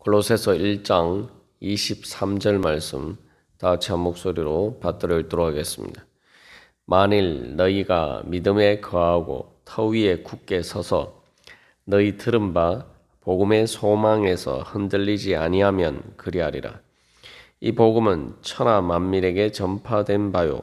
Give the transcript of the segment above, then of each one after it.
골로새서 1장 23절 말씀 다 같이 한 목소리로 받들어 읽도록 하겠습니다. 만일 너희가 믿음에 거하고 터 위에 굳게 서서 너희 들은 바 복음의 소망에서 흔들리지 아니하면 그리하리라. 이 복음은 천하 만민에게 전파된 바요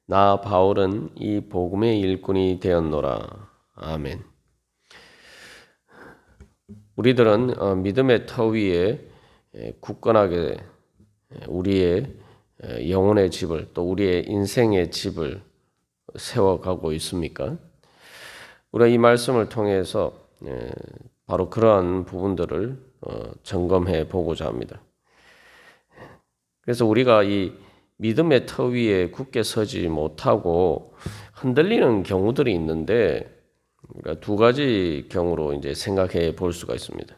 나 바울은 이 복음의 일꾼이 되었노라. 아멘. 우리들은 믿음의 터 위에 굳건하게 우리의 영혼의 집을 또 우리의 인생의 집을 세워가고 있습니까? 우리가 이 말씀을 통해서 바로 그러한 부분들을 점검해 보고자 합니다. 그래서 우리가 이 믿음의 터 위에 굳게 서지 못하고 흔들리는 경우들이 있는데 그러니까 두 가지 경우로 이제 생각해 볼 수가 있습니다.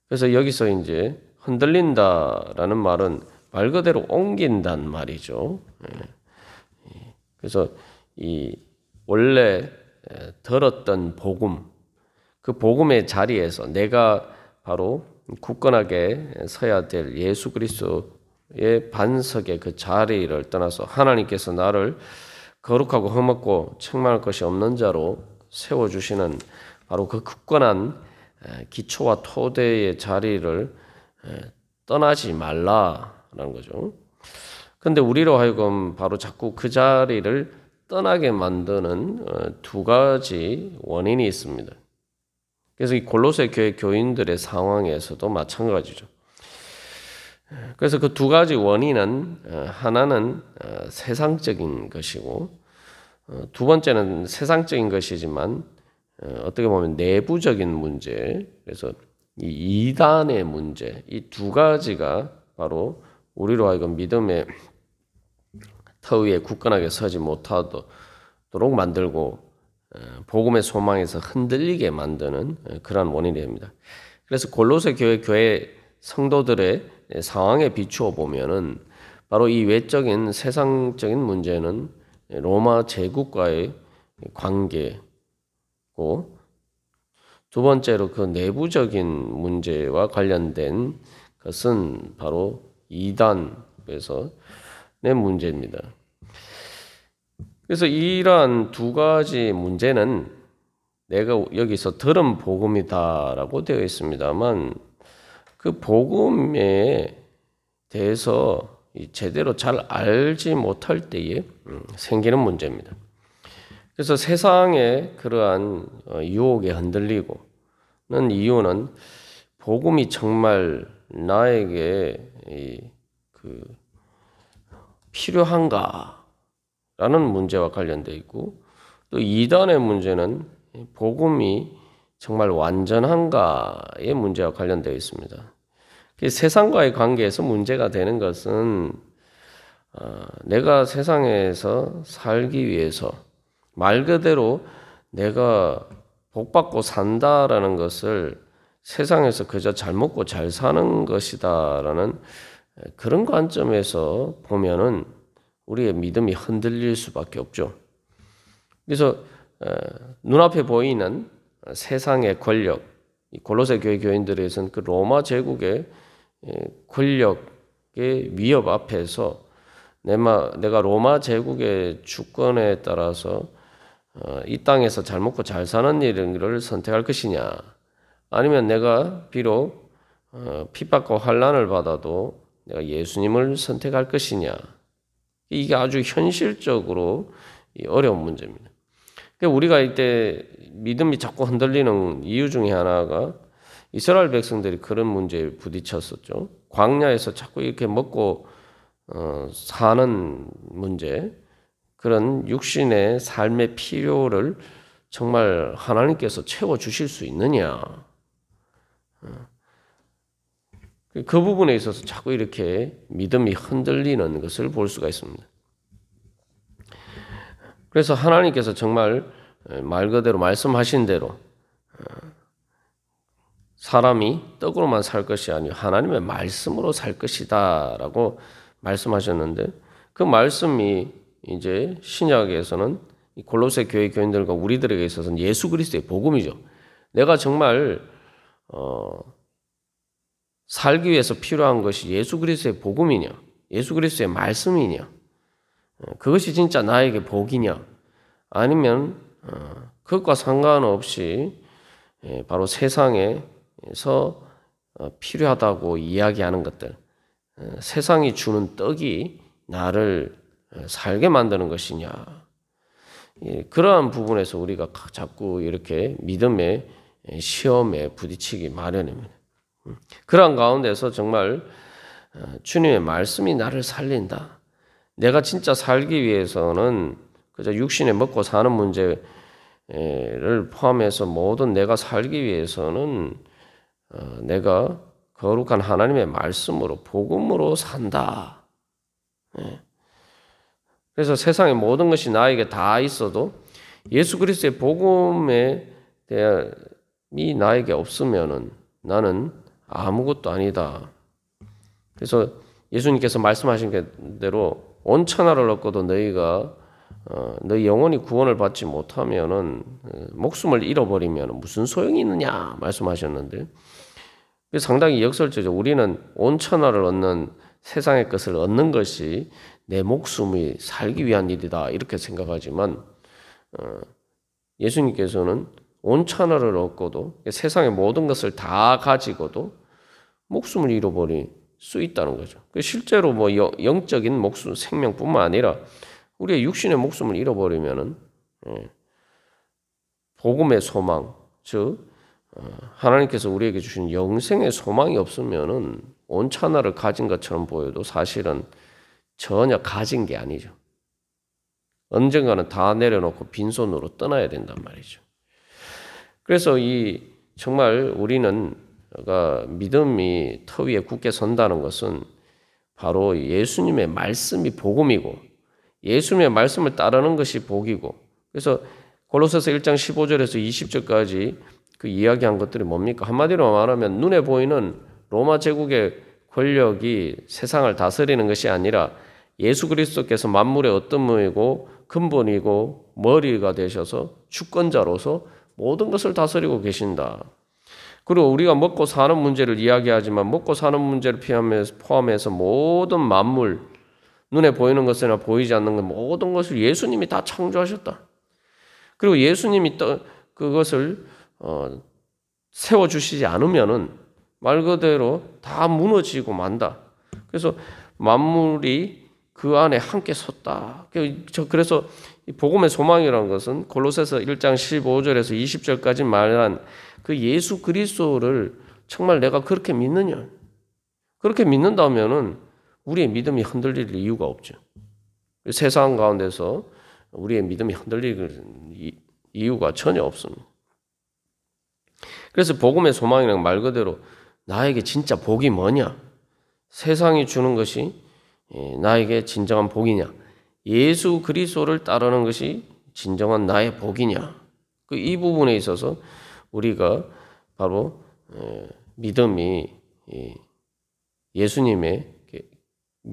그래서 여기서 이제 흔들린다라는 말은 말 그대로 옮긴단 말이죠. 그래서 이 원래 들었던 복음, 그 복음의 자리에서 내가 바로 굳건하게 서야 될 예수 그리스도의 반석의 그 자리를 떠나서 하나님께서 나를 거룩하고 흠없고 책망할 것이 없는 자로 세워주시는 바로 그 굳건한 기초와 토대의 자리를 떠나지 말라라는 거죠. 근데 우리로 하여금 바로 자꾸 그 자리를 떠나게 만드는 두 가지 원인이 있습니다. 그래서 이 골로새 교회 교인들의 상황에서도 마찬가지죠. 그래서 그 두 가지 원인은 하나는 세상적인 것이고 두 번째는 세상적인 것이지만 어떻게 보면 내부적인 문제, 그래서 이 이단의 문제, 이 두 가지가 바로 우리로 하여금 믿음의 터 위에 굳건하게 서지 못하도록 만들고 복음의 소망에서 흔들리게 만드는 그러한 원인이 됩니다. 그래서 골로새 교회 성도들의 상황에 비추어 보면은 바로 이 외적인 세상적인 문제는 로마 제국과의 관계고 두 번째로 그 내부적인 문제와 관련된 것은 바로 이단에서 내 문제입니다. 그래서 이러한 두 가지 문제는 내가 여기서 들은 복음이다라고 되어 있습니다만 그 복음에 대해서 제대로 잘 알지 못할 때에 생기는 문제입니다. 그래서 세상의 그러한 유혹에 흔들리고는 이유는 복음이 정말 나에게 필요한가라는 문제와 관련되어 있고 또 이단의 문제는 복음이 정말 완전한가의 문제와 관련되어 있습니다. 세상과의 관계에서 문제가 되는 것은 내가 세상에서 살기 위해서 말 그대로 내가 복받고 산다라는 것을 세상에서 그저 잘 먹고 잘 사는 것이다라는 그런 관점에서 보면은 우리의 믿음이 흔들릴 수밖에 없죠. 그래서 눈앞에 보이는 세상의 권력, 골로새 교회 교인들에서는 그 로마 제국의 권력의 위협 앞에서 내가 로마 제국의 주권에 따라서 이 땅에서 잘 먹고 잘 사는 일을 선택할 것이냐, 아니면 내가 비록 핍박과 환난을 받아도 내가 예수님을 선택할 것이냐, 이게 아주 현실적으로 어려운 문제입니다. 우리가 이때 믿음이 자꾸 흔들리는 이유 중에 하나가 이스라엘 백성들이 그런 문제에 부딪혔었죠. 광야에서 자꾸 이렇게 먹고 사는 문제, 그런 육신의 삶의 필요를 정말 하나님께서 채워주실 수 있느냐. 그 부분에 있어서 자꾸 이렇게 믿음이 흔들리는 것을 볼 수가 있습니다. 그래서 하나님께서 정말 말 그대로 말씀하신 대로 사람이 떡으로만 살 것이 아니라 하나님의 말씀으로 살 것이다 라고 말씀하셨는데 그 말씀이 이제 신약에서는 골로새 교회 교인들과 우리들에게 있어서는 예수 그리스도의 복음이죠. 내가 정말 살기 위해서 필요한 것이 예수 그리스도의 복음이냐, 예수 그리스도의 말씀이냐, 그것이 진짜 나에게 복이냐, 아니면 그것과 상관없이 바로 세상에서 필요하다고 이야기하는 것들, 세상이 주는 떡이 나를 살게 만드는 것이냐, 그러한 부분에서 우리가 자꾸 이렇게 믿음의 시험에 부딪히기 마련입니다. 그러한 가운데서 정말 주님의 말씀이 나를 살린다. 내가 진짜 살기 위해서는 그저 육신에 먹고 사는 문제를 포함해서 모든 내가 살기 위해서는 내가 거룩한 하나님의 말씀으로 복음으로 산다. 그래서 세상의 모든 것이 나에게 다 있어도 예수 그리스도의 복음에 대함이 나에게 없으면은 나는 아무것도 아니다. 그래서 예수님께서 말씀하신 대로 온 천하를 얻고도 너희가 너희 영혼이 구원을 받지 못하면은 목숨을 잃어버리면 무슨 소용이 있느냐 말씀하셨는데, 상당히 역설적이죠. 우리는 온 천하를 얻는 세상의 것을 얻는 것이 내 목숨이 살기 위한 일이다 이렇게 생각하지만 예수님께서는 온 천하를 얻고도 세상의 모든 것을 다 가지고도 목숨을 잃어버릴 수 있다는 거죠. 실제로 뭐 영적인 목숨, 생명뿐만 아니라 우리의 육신의 목숨을 잃어버리면은 복음의 소망, 즉 하나님께서 우리에게 주신 영생의 소망이 없으면은 온 천하를 가진 것처럼 보여도 사실은 전혀 가진 게 아니죠. 언젠가는 다 내려놓고 빈손으로 떠나야 된단 말이죠. 그래서 정말 우리는 믿음이 터 위에 굳게 선다는 것은 바로 예수님의 말씀이 복음이고 예수님의 말씀을 따르는 것이 복이고, 그래서 골로새서 1장 15절에서 20절까지 그 이야기한 것들이 뭡니까? 한마디로 말하면 눈에 보이는 로마 제국의 권력이 세상을 다스리는 것이 아니라 예수 그리스도께서 만물의 어떤 근본이고 머리가 되셔서 주권자로서 모든 것을 다스리고 계신다. 그리고 우리가 먹고 사는 문제를 이야기하지만 먹고 사는 문제를 포함해서 모든 만물, 눈에 보이는 것이나 보이지 않는 것 모든 것을 예수님이 다 창조하셨다. 그리고 예수님이 그것을 세워주시지 않으면은 말 그대로 다 무너지고 만다. 그래서 만물이 그 안에 함께 섰다. 그래서 복음의 소망이라는 것은 골로새서 1장 15절에서 20절까지 말한 그 예수 그리스도를 정말 내가 그렇게 믿느냐? 그렇게 믿는다면은 우리의 믿음이 흔들릴 이유가 없죠. 세상 가운데서 우리의 믿음이 흔들릴 이유가 전혀 없습니다. 그래서 복음의 소망이라는 말 그대로 나에게 진짜 복이 뭐냐? 세상이 주는 것이 나에게 진정한 복이냐? 예수 그리스도를 따르는 것이 진정한 나의 복이냐? 이 부분에 있어서 우리가 바로 믿음이 예수님의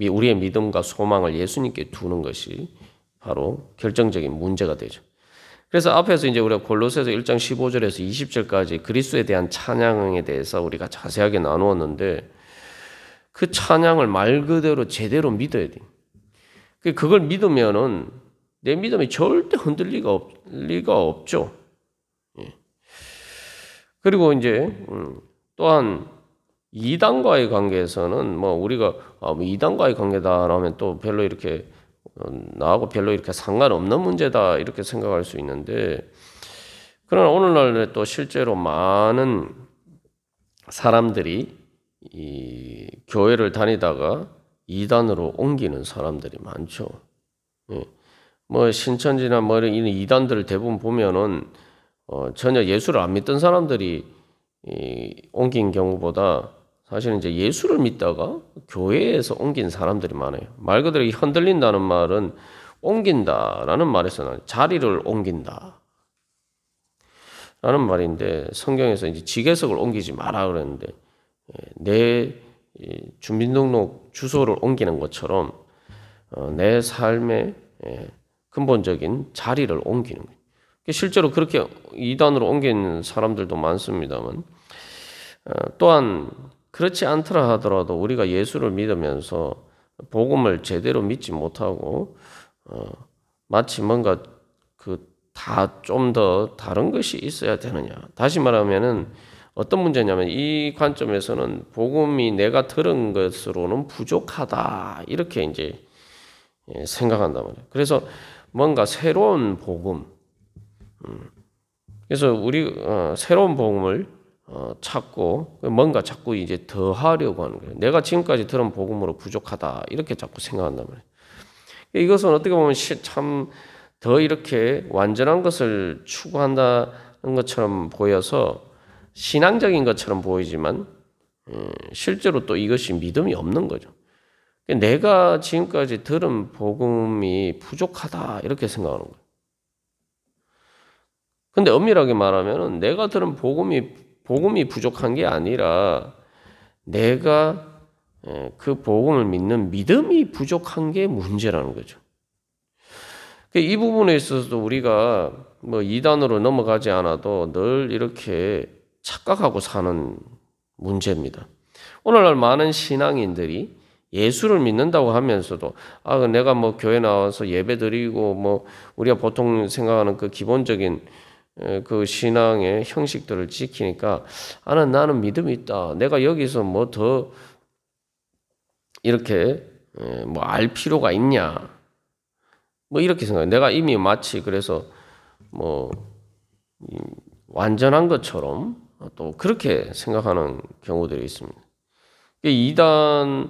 우리의 믿음과 소망을 예수님께 두는 것이 바로 결정적인 문제가 되죠. 그래서 앞에서 이제 우리가 골로새서 1장 15절에서 20절까지 그리스도에 대한 찬양에 대해서 우리가 자세하게 나누었는데 그 찬양을 말 그대로 제대로 믿어야 돼요. 그걸 믿으면은 내 믿음이 절대 흔들릴 리가 없죠. 그리고 이제 또한 이단과의 관계에서는 우리가 이단과의 관계다라면 또 별로 이렇게 나하고 별로 이렇게 상관없는 문제다 이렇게 생각할 수 있는데, 그러나 오늘날에 또 실제로 많은 사람들이 이 교회를 다니다가 이단으로 옮기는 사람들이 많죠. 신천지나 이런 이단들을 대부분 보면은 전혀 예수를 안 믿던 사람들이 옮긴 경우보다 사실은 이제 예수를 믿다가 교회에서 옮긴 사람들이 많아요. 말 그대로 흔들린다는 말은 옮긴다라는 말에서는 자리를 옮긴다 라는 말인데, 성경에서 이제 지계석을 옮기지 마라 그랬는데 내 주민등록 주소를 옮기는 것처럼 내 삶의 근본적인 자리를 옮기는 거예요. 실제로 그렇게 이단으로 옮긴 사람들도 많습니다만, 또한 그렇지 않더라 하더라도 우리가 예수를 믿으면서 복음을 제대로 믿지 못하고 마치 뭔가 다 좀 더 다른 것이 있어야 되느냐. 다시 말하면은 어떤 문제냐면 이 관점에서는 복음이 내가 들은 것으로는 부족하다. 이렇게 이제 생각한단 말이에요. 그래서 뭔가 새로운 복음. 그래서 우리 새로운 복음을 찾고 뭔가 자꾸 이제 더 하려고 하는 거예요. 내가 지금까지 들은 복음으로 부족하다. 이렇게 자꾸 생각한단 말이에요. 이것은 어떻게 보면 참 더 이렇게 완전한 것을 추구한다는 것처럼 보여서 신앙적인 것처럼 보이지만 실제로 또 이것이 믿음이 없는 거죠. 내가 지금까지 들은 복음이 부족하다 이렇게 생각하는 거예요. 근데 엄밀하게 말하면 내가 들은 복음이 부족한 게 아니라 내가 그 복음을 믿는 믿음이 부족한 게 문제라는 거죠. 이 부분에 있어서도 우리가 뭐 이단으로 넘어가지 않아도 늘 이렇게 착각하고 사는 문제입니다. 오늘날 많은 신앙인들이 예수를 믿는다고 하면서도 내가 뭐 교회 나와서 예배 드리고 뭐 우리가 보통 생각하는 그 기본적인 그 신앙의 형식들을 지키니까 나는 믿음이 있다. 내가 여기서 뭐 더 이렇게 뭐 알 필요가 있냐. 뭐 이렇게 생각해요. 내가 이미 마치 그래서 뭐 완전한 것처럼 또 그렇게 생각하는 경우들이 있습니다. 이단으로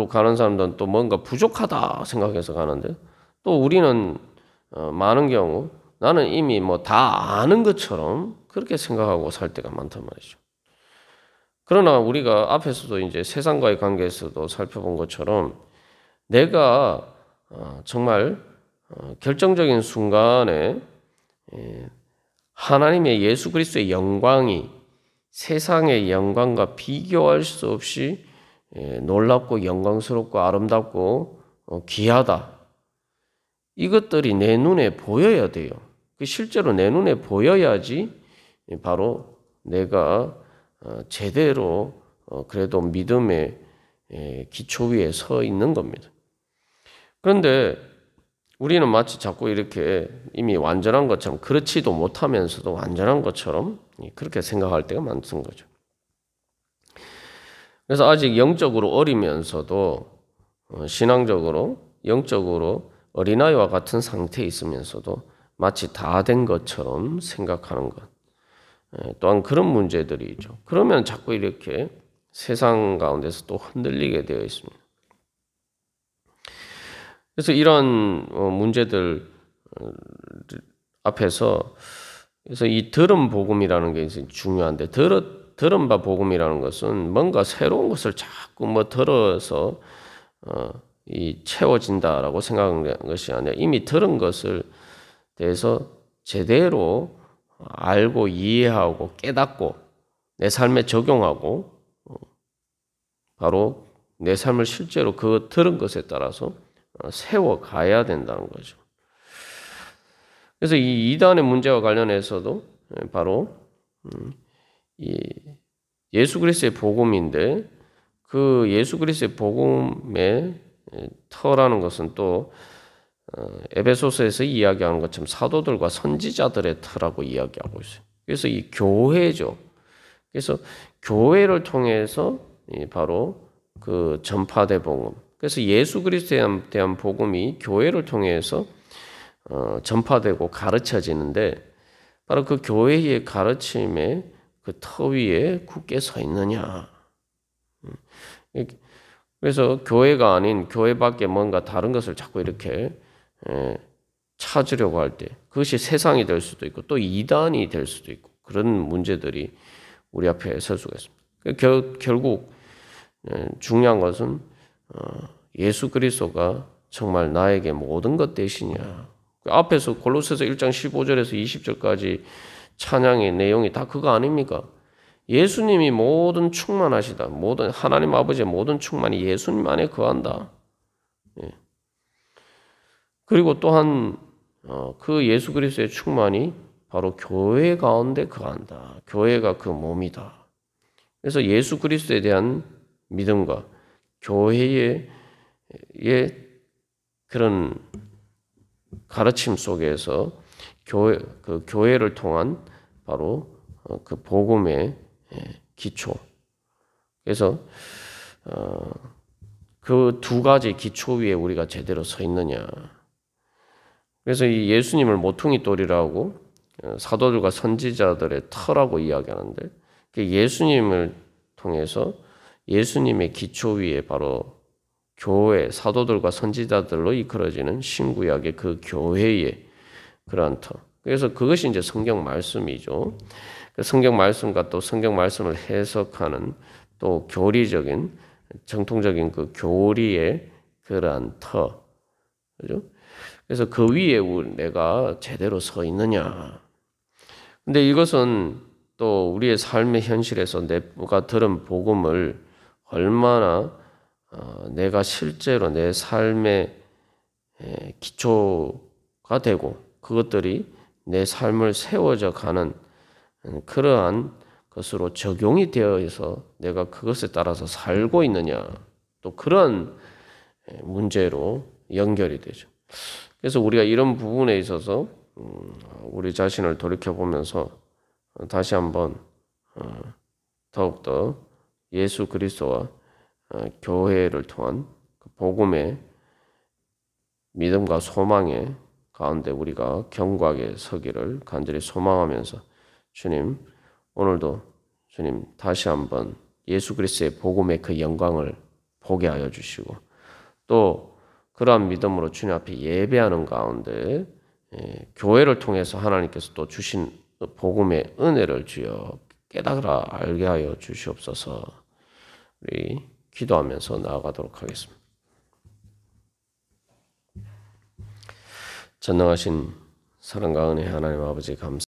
가는 사람들은 또 뭔가 부족하다 생각해서 가는데 또 우리는 많은 경우 나는 이미 뭐 다 아는 것처럼 그렇게 생각하고 살 때가 많단 말이죠. 그러나 우리가 앞에서도 이제 세상과의 관계에서도 살펴본 것처럼 내가 정말 결정적인 순간에 하나님의 예수 그리스도의 영광이 세상의 영광과 비교할 수 없이 놀랍고 영광스럽고 아름답고 귀하다. 이것들이 내 눈에 보여야 돼요. 실제로 내 눈에 보여야지 바로 내가 제대로 그래도 믿음의 기초 위에 서 있는 겁니다. 그런데 우리는 마치 자꾸 이렇게 이미 완전한 것처럼 그렇지도 못하면서도 완전한 것처럼 그렇게 생각할 때가 많은 거죠. 그래서 아직 영적으로 어리면서도 신앙적으로 영적으로 어린아이와 같은 상태에 있으면서도 마치 다 된 것처럼 생각하는 것. 또한 그런 문제들이 있죠. 그러면 자꾸 이렇게 세상 가운데서 또 흔들리게 되어 있습니다. 그래서 이런 문제들 앞에서 그래서 이 들은 복음이라는 게 중요한데 들은 바 복음이라는 것은 뭔가 새로운 것을 자꾸 뭐 들어서 이 채워진다라고 생각하는 것이 아니라 이미 들은 것을 대해서 제대로 알고 이해하고 깨닫고 내 삶에 적용하고 바로 내 삶을 실제로 그 들은 것에 따라서 세워가야 된다는 거죠. 그래서 이 이단의 문제와 관련해서도 바로 이 예수 그리스도의 복음인데 그 예수 그리스도의 복음의 터라는 것은 또 에베소서에서 이야기하는 것처럼 사도들과 선지자들의 터라고 이야기하고 있어요. 그래서 이 교회죠. 그래서 교회를 통해서 바로 그 전파된 복음. 그래서 예수 그리스도에 대한 복음이 교회를 통해서 전파되고 가르쳐지는데 바로 그 교회의 가르침에 그 터 위에 굳게 서 있느냐. 그래서 교회가 아닌 교회 밖에 뭔가 다른 것을 자꾸 이렇게 찾으려고 할 때 그것이 세상이 될 수도 있고 또 이단이 될 수도 있고 그런 문제들이 우리 앞에 설 수가 있습니다. 결국 중요한 것은 예수 그리스도가 정말 나에게 모든 것 되시냐. 앞에서 골로새서 1장 15절에서 20절까지 찬양의 내용이 다 그거 아닙니까? 예수님이 모든 충만하시다. 모든 하나님 아버지의 모든 충만이 예수님 안에 거한다. 그리고 또한 그 예수 그리스도의 충만이 바로 교회 가운데 거한다. 교회가 그 몸이다. 그래서 예수 그리스도에 대한 믿음과 교회의 그런 가르침 속에서 교회를 통한 바로 그 복음의 기초. 그래서 그 두 가지 기초 위에 우리가 제대로 서 있느냐. 그래서 이 예수님을 모퉁이 돌이라고 사도들과 선지자들의 터라고 이야기하는데 예수님을 통해서 예수님의 기초 위에 바로 교회, 사도들과 선지자들로 이끌어지는 신구약의 그 교회의 그러한 터. 그래서 그것이 이제 성경 말씀이죠. 성경 말씀과 또 성경 말씀을 해석하는 또 교리적인 정통적인 그 교리의 그러한 터. 그죠? 그래서 그 위에 내가 제대로 서 있느냐. 근데 이것은 또 우리의 삶의 현실에서 내가 들은 복음을 얼마나 내가 실제로 내 삶의 기초가 되고 그것들이 내 삶을 세워져 가는 그러한 것으로 적용이 되어서 내가 그것에 따라서 살고 있느냐. 또 그런 문제로 연결이 되죠. 그래서 우리가 이런 부분에 있어서 우리 자신을 돌이켜보면서 다시 한번 더욱더 예수 그리스도와 교회를 통한 복음의 믿음과 소망의 가운데 우리가 견고하게 서기를 간절히 소망하면서 주님 오늘도 주님 다시 한번 예수 그리스도의 복음의 그 영광을 보게 하여 주시고 또 그러한 믿음으로 주님 앞에 예배하는 가운데 교회를 통해서 하나님께서 또 주신 복음의 은혜를 주여 깨달아 알게 하여 주시옵소서. 우리 기도하면서 나아가도록 하겠습니다. 전능하신 사랑과 은혜 하나님 아버지 감사합니다.